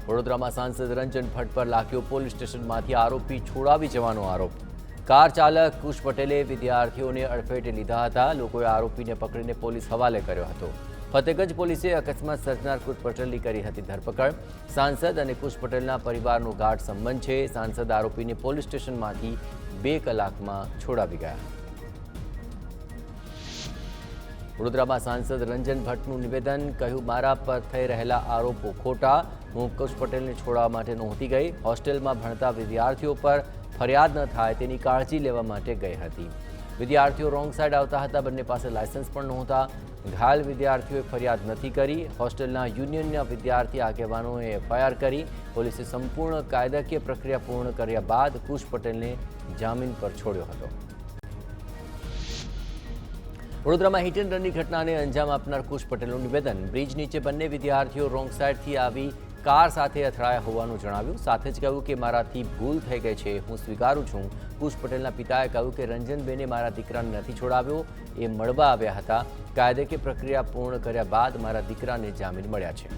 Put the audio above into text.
વડોદરામાં સાંસદ રંજન ભટ્ટ પર લાગ્યો પોલીસ સ્ટેશનમાંથી આરોપી છોડાવી જવાનો આરોપ। કાર ચાલક કુશ પટેલે વિદ્યાર્થીઓને અડફેટે લીધા હતા। લોકોએ આરોપીને પકડીને પોલીસ હવાલે કર્યો હતો। ફતેગંજ પોલીસે અકસ્માત સર્જનાર કુશ પટેલની કરી હતી ધરપકડ। સાંસદ અને કુશ પટેલના પરિવારનો ગાઢ સંબંધ છે। સાંસદ આરોપીને પોલીસ સ્ટેશનમાંથી 2 કલાકમાં છોડાવી ગયા। વડોદરામાં સાંસદ રંજન ભટ્ટનું નિવેદન, કહ્યું મારા પર થઈ રહેલા આરોપો ખોટા। હું કુશ પટેલને છોડાવવા માટે નહોતી ગઈ। હોસ્ટેલમાં ભણતા વિદ્યાર્થીઓ પર ફરિયાદ ન થાય તેની કાળજી લેવા માટે ગઈ હતી। વિદ્યાર્થીઓ રોંગ સાઈડ આવતા હતા। બંને પાસે લાયસન્સ પણ નહોતા। ઘાયલ વિદ્યાર્થીઓએ ફરિયાદ નથી કરી। હોસ્ટેલના યુનિયનના વિદ્યાર્થી આગેવાનોએ એફઆઈઆર કરી। પોલીસે સંપૂર્ણ કાયદાકીય પ્રક્રિયા પૂર્ણ કર્યા બાદ કુશ પટેલને જામીન પર છોડ્યો હતો। વડોદરામાં હિટ એન્ડ રનની ઘટનાને અંજામ આપનાર કુશ પટેલનું નિવેદન, બ્રિજ નીચે બંને વિદ્યાર્થીઓ રોંગ સાઈડથી આવી કાર સાથે અથડાયા હોવાનું જણાવ્યું। સાથે જ કહ્યું કે મારાથી ભૂલ થઈ ગઈ છે, હું સ્વીકારું છું। કુશ પટેલના પિતાએ કહ્યું કે રંજનબેને મારા દીકરાને નથી છોડાવ્યો, એ મળવા આવ્યા હતા। કાયદાકીય પ્રક્રિયા પૂર્ણ કર્યા બાદ મારા દીકરાને જામીન મળ્યા છે।